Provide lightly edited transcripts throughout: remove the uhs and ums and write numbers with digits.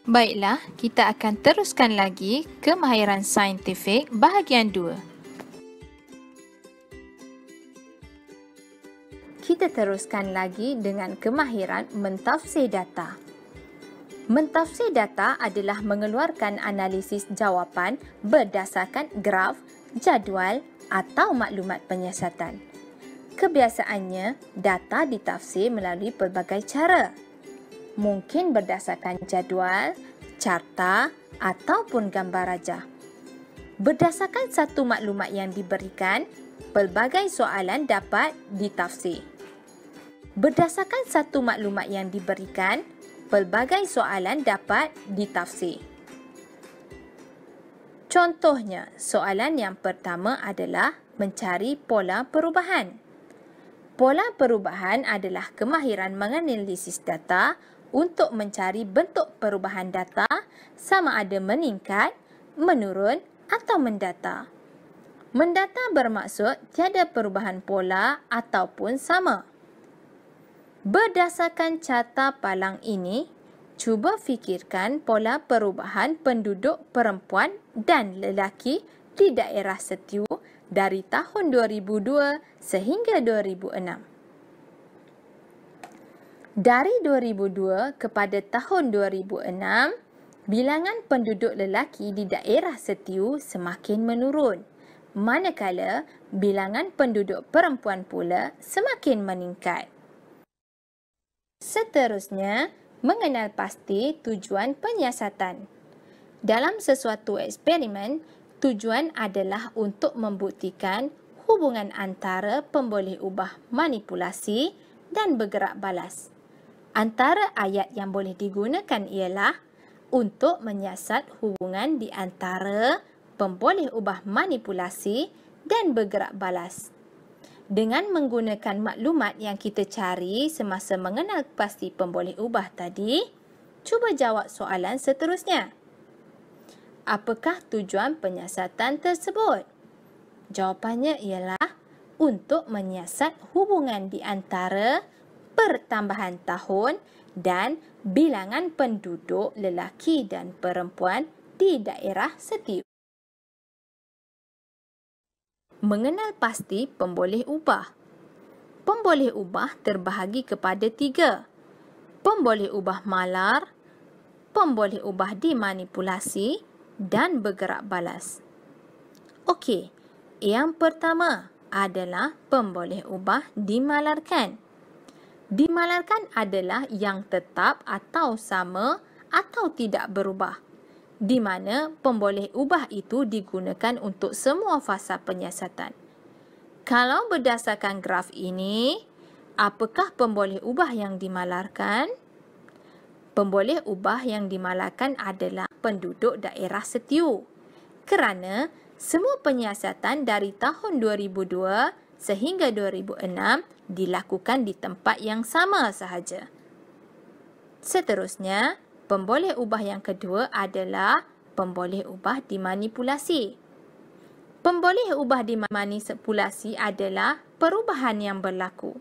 Baiklah, kita akan teruskan lagi kemahiran saintifik bahagian 2. Kita teruskan lagi dengan kemahiran mentafsir data. Mentafsir data adalah mengeluarkan analisis jawapan berdasarkan graf, jadual atau maklumat penyiasatan. Kebiasaannya, data ditafsir melalui pelbagai cara. Mungkin berdasarkan jadual, carta ataupun gambar rajah. Berdasarkan satu maklumat yang diberikan, pelbagai soalan dapat ditafsir. Berdasarkan satu maklumat yang diberikan, pelbagai soalan dapat ditafsir. Contohnya, soalan yang pertama adalah mencari pola perubahan. Pola perubahan adalah kemahiran menganalisis data untuk mencari bentuk perubahan data sama ada meningkat, menurun atau mendata. Mendata bermaksud tiada perubahan pola ataupun sama. Berdasarkan carta palang ini, cuba fikirkan pola perubahan penduduk perempuan dan lelaki di daerah Setiu dari tahun 2002 sehingga 2006. Dari 2002 kepada tahun 2006, bilangan penduduk lelaki di daerah Setiu semakin menurun, manakala bilangan penduduk perempuan pula semakin meningkat. Seterusnya, mengenal pasti tujuan penyiasatan. Dalam sesuatu eksperimen, tujuan adalah untuk membuktikan hubungan antara pemboleh ubah manipulasi dan bergerak balas. Antara ayat yang boleh digunakan ialah untuk menyiasat hubungan di antara pemboleh ubah manipulasi dan bergerak balas. Dengan menggunakan maklumat yang kita cari semasa mengenal pasti pemboleh ubah tadi, cuba jawab soalan seterusnya. Apakah tujuan penyiasatan tersebut? Jawapannya ialah untuk menyiasat hubungan di antara pertambahan tahun dan bilangan penduduk lelaki dan perempuan di daerah Setiu. Mengenal pasti pemboleh ubah. Pemboleh ubah terbahagi kepada 3. Pemboleh ubah malar, pemboleh ubah dimanipulasi dan bergerak balas. Okey, yang pertama adalah pemboleh ubah dimalarkan. Dimalarkan adalah yang tetap atau sama atau tidak berubah, di mana pemboleh ubah itu digunakan untuk semua fasa penyiasatan. Kalau berdasarkan graf ini, apakah pemboleh ubah yang dimalarkan? Pemboleh ubah yang dimalarkan adalah penduduk daerah Setiu, kerana semua penyiasatan dari tahun 2002 sehingga 2006 dilakukan di tempat yang sama sahaja. Seterusnya, pemboleh ubah yang kedua adalah pemboleh ubah dimanipulasi. Pemboleh ubah dimanipulasi adalah perubahan yang berlaku.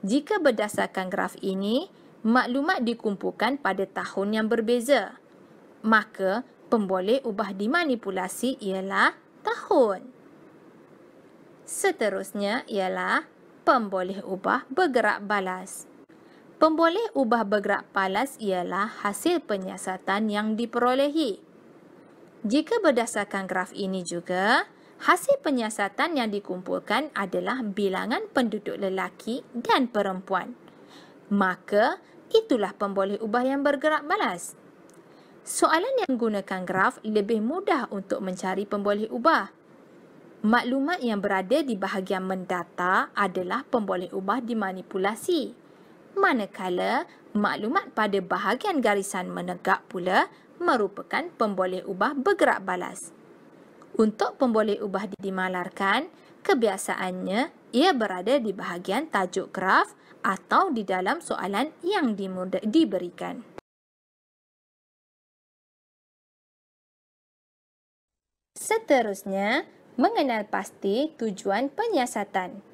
Jika berdasarkan graf ini, maklumat dikumpulkan pada tahun yang berbeza. Maka, pemboleh ubah dimanipulasi ialah tahun. Seterusnya ialah pemboleh ubah bergerak balas. Pemboleh ubah bergerak balas ialah hasil penyiasatan yang diperolehi. Jika berdasarkan graf ini juga, hasil penyiasatan yang dikumpulkan adalah bilangan penduduk lelaki dan perempuan. Maka, itulah pemboleh ubah yang bergerak balas. Soalan yang menggunakan graf lebih mudah untuk mencari pemboleh ubah. Maklumat yang berada di bahagian mendata adalah pemboleh ubah dimanipulasi, manakala maklumat pada bahagian garisan menegak pula merupakan pemboleh ubah bergerak balas. Untuk pemboleh ubah dimalarkan, kebiasaannya ia berada di bahagian tajuk graf atau di dalam soalan yang diberikan. Seterusnya, mengenal pasti tujuan penyiasatan.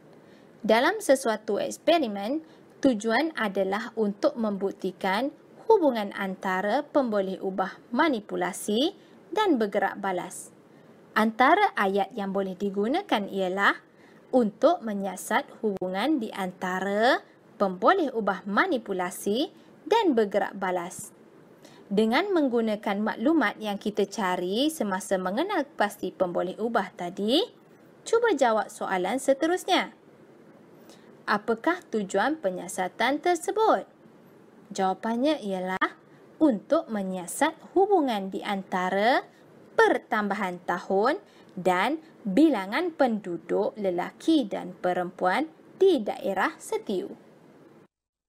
Dalam sesuatu eksperimen, tujuan adalah untuk membuktikan hubungan antara pemboleh ubah manipulasi dan bergerak balas. Antara ayat yang boleh digunakan ialah untuk menyiasat hubungan di antara pemboleh ubah manipulasi dan bergerak balas. Dengan menggunakan maklumat yang kita cari semasa mengenal pasti pemboleh ubah tadi, cuba jawab soalan seterusnya. Apakah tujuan penyiasatan tersebut? Jawapannya ialah untuk menyiasat hubungan di antara pertambahan tahun dan bilangan penduduk lelaki dan perempuan di daerah setiu.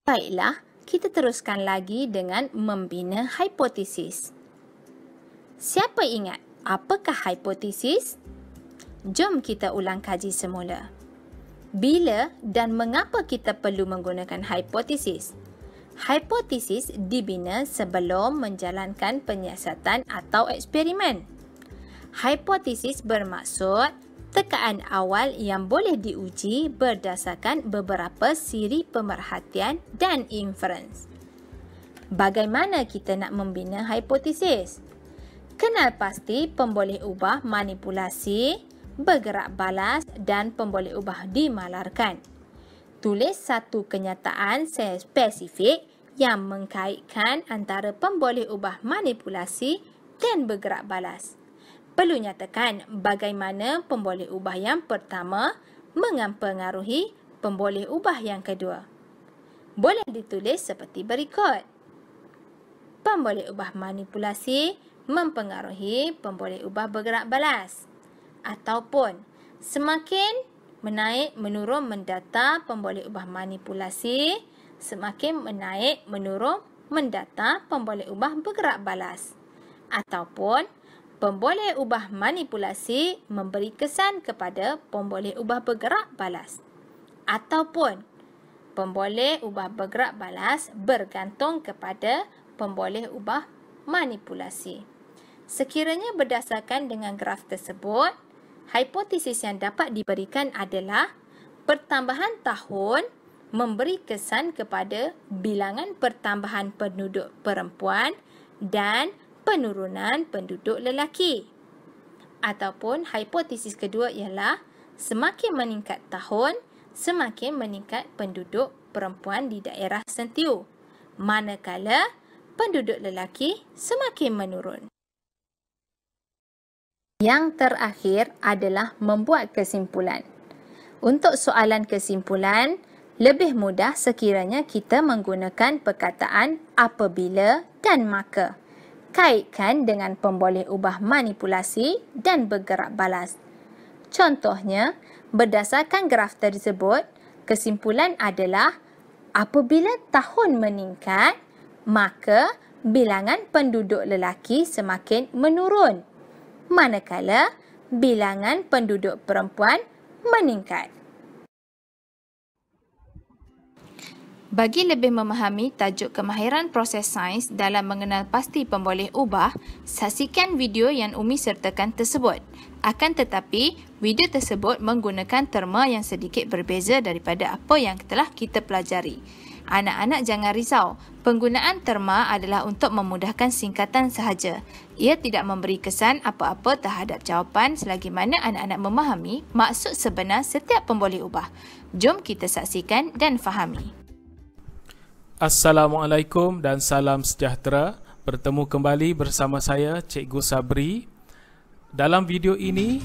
Baiklah, kita teruskan lagi dengan membina hipotesis. Siapa ingat apakah hipotesis? Jom kita ulang kaji semula. Bila dan mengapa kita perlu menggunakan hipotesis? Hipotesis dibina sebelum menjalankan penyiasatan atau eksperimen. Hipotesis bermaksud tekaan awal yang boleh diuji berdasarkan beberapa siri pemerhatian dan inference. Bagaimana kita nak membina hipotesis? Kenal pasti pemboleh ubah manipulasi, bergerak balas dan pemboleh ubah dimalarkan. Tulis satu kenyataan spesifik yang mengkaitkan antara pemboleh ubah manipulasi dan bergerak balas. Perlu nyatakan bagaimana pemboleh ubah yang pertama mempengaruhi pemboleh ubah yang kedua. Boleh ditulis seperti berikut. Pemboleh ubah manipulasi mempengaruhi pemboleh ubah bergerak balas. Ataupun semakin menaik menurun mendata pemboleh ubah manipulasi, semakin menaik menurun mendata pemboleh ubah bergerak balas. Ataupun pemboleh ubah manipulasi memberi kesan kepada pemboleh ubah bergerak balas. Ataupun pemboleh ubah bergerak balas bergantung kepada pemboleh ubah manipulasi. Sekiranya berdasarkan dengan graf tersebut, hipotesis yang dapat diberikan adalah pertambahan tahun memberi kesan kepada bilangan pertambahan penduduk perempuan dan penurunan penduduk lelaki. Ataupun hipotesis kedua ialah semakin meningkat tahun, semakin meningkat penduduk perempuan di daerah sentiu, manakala penduduk lelaki semakin menurun. Yang terakhir adalah membuat kesimpulan. Untuk soalan kesimpulan, lebih mudah sekiranya kita menggunakan perkataan apabila dan maka. Kaitkan dengan pemboleh ubah manipulasi dan bergerak balas. Contohnya, berdasarkan graf tersebut, kesimpulan adalah apabila tahun meningkat, maka bilangan penduduk lelaki semakin menurun, manakala bilangan penduduk perempuan meningkat. Bagi lebih memahami tajuk kemahiran proses sains dalam mengenal pasti pemboleh ubah, saksikan video yang Umi sertakan tersebut. Akan tetapi, video tersebut menggunakan terma yang sedikit berbeza daripada apa yang telah kita pelajari. Anak-anak jangan risau, penggunaan terma adalah untuk memudahkan singkatan sahaja. Ia tidak memberi kesan apa-apa terhadap jawapan selagi mana anak-anak memahami maksud sebenar setiap pemboleh ubah. Jom kita saksikan dan fahami. Assalamualaikum dan salam sejahtera. Bertemu kembali bersama saya, Cikgu Sabri. Dalam video ini,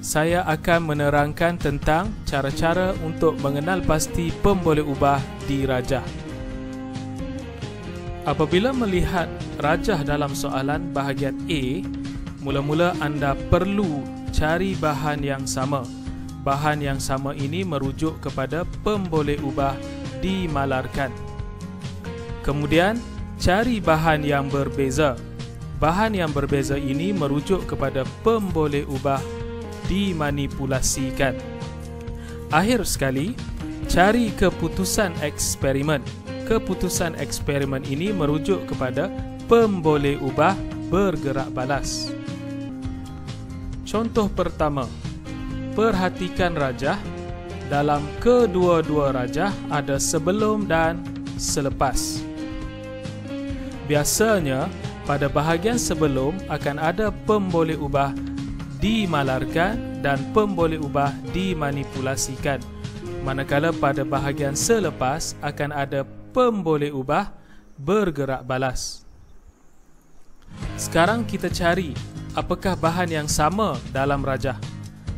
saya akan menerangkan tentang cara-cara untuk mengenal pasti pemboleh ubah di rajah. Apabila melihat rajah dalam soalan bahagian A, mula-mula anda perlu cari bahan yang sama. Bahan yang sama ini merujuk kepada pemboleh ubah dimalarkan. Kemudian, cari bahan yang berbeza. Bahan yang berbeza ini merujuk kepada pemboleh ubah dimanipulasikan. Akhir sekali, cari keputusan eksperimen. Keputusan eksperimen ini merujuk kepada pemboleh ubah bergerak balas. Contoh pertama, perhatikan rajah. Dalam kedua-dua rajah ada sebelum dan selepas. Biasanya, pada bahagian sebelum akan ada pemboleh ubah dimalarkan dan pemboleh ubah dimanipulasikan. Manakala pada bahagian selepas akan ada pemboleh ubah bergerak balas. Sekarang kita cari apakah bahan yang sama dalam rajah.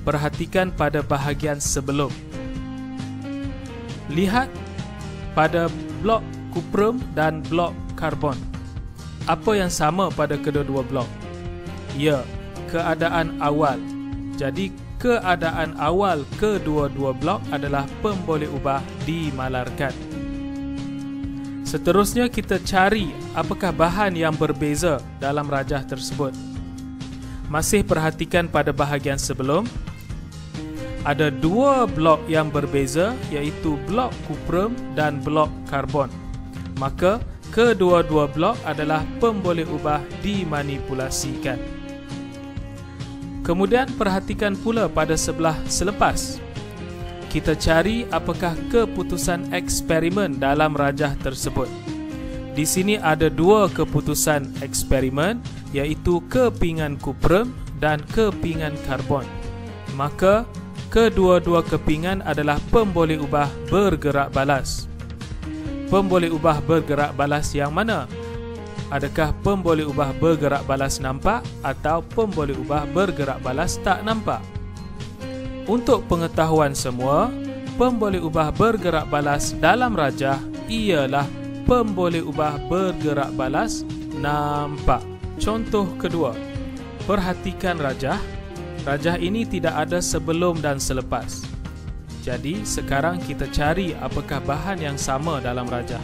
Perhatikan pada bahagian sebelum. Lihat pada blok kuprum dan blok karbon. Apa yang sama pada kedua-dua blok? Ya, keadaan awal. Jadi, keadaan awal kedua-dua blok adalah pemboleh ubah dimalarkan. Seterusnya kita cari apakah bahan yang berbeza dalam rajah tersebut. Masih perhatikan pada bahagian sebelum. Ada dua blok yang berbeza, iaitu blok kuprum dan blok karbon. Maka kedua-dua blok adalah pemboleh ubah dimanipulasikan. Kemudian perhatikan pula pada sebelah selepas. Kita cari apakah keputusan eksperimen dalam rajah tersebut. Di sini ada dua keputusan eksperimen, iaitu kepingan kuprum dan kepingan karbon. Maka kedua-dua kepingan adalah pemboleh ubah bergerak balas. Pemboleh ubah bergerak balas yang mana? Adakah pemboleh ubah bergerak balas nampak atau pemboleh ubah bergerak balas tak nampak? Untuk pengetahuan semua, pemboleh ubah bergerak balas dalam rajah ialah pemboleh ubah bergerak balas nampak. Contoh kedua, perhatikan rajah. Rajah ini tidak ada sebelum dan selepas. Jadi, sekarang kita cari apakah bahan yang sama dalam rajah.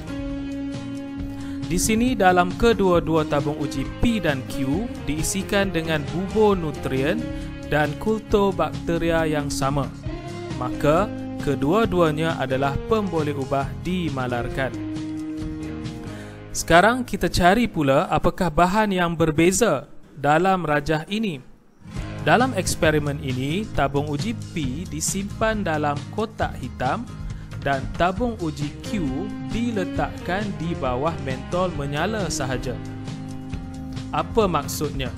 Di sini dalam kedua-dua tabung uji P dan Q diisikan dengan bubur nutrien dan kultobakteria yang sama. Maka, kedua-duanya adalah pemboleh ubah dimalarkan. Sekarang kita cari pula apakah bahan yang berbeza dalam rajah ini. Dalam eksperimen ini, tabung uji P disimpan dalam kotak hitam dan tabung uji Q diletakkan di bawah mentol menyala sahaja. Apa maksudnya?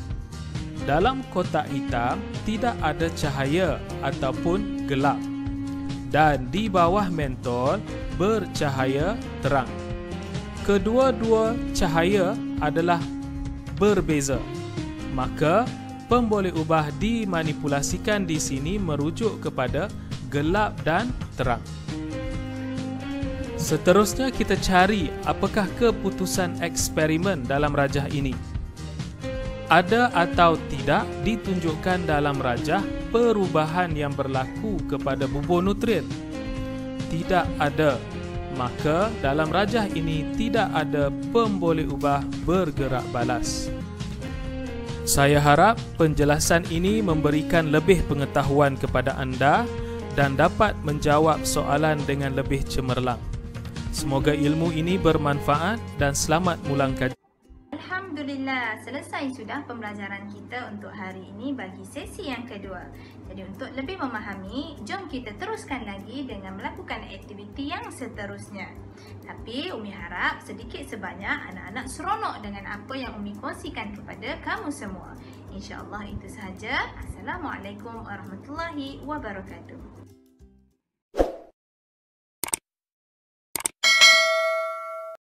Dalam kotak hitam tidak ada cahaya ataupun gelap dan di bawah mentol bercahaya terang. Kedua-dua cahaya adalah berbeza. Maka pemboleh ubah dimanipulasikan di sini merujuk kepada gelap dan terang. Seterusnya kita cari apakah keputusan eksperimen dalam rajah ini. Ada atau tidak ditunjukkan dalam rajah perubahan yang berlaku kepada bubur nutrien? Tidak ada. Maka dalam rajah ini tidak ada pemboleh ubah bergerak balas. Saya harap penjelasan ini memberikan lebih pengetahuan kepada anda dan dapat menjawab soalan dengan lebih cemerlang. Semoga ilmu ini bermanfaat dan selamat mulang kajian. Alhamdulillah, selesai sudah pembelajaran kita untuk hari ini bagi sesi yang kedua. Jadi untuk lebih memahami, jom kita teruskan lagi dengan melakukan aktiviti yang seterusnya. Tapi Umi harap sedikit sebanyak anak-anak seronok dengan apa yang Umi kongsikan kepada kamu semua. InsyaAllah itu sahaja. Assalamualaikum warahmatullahi wabarakatuh.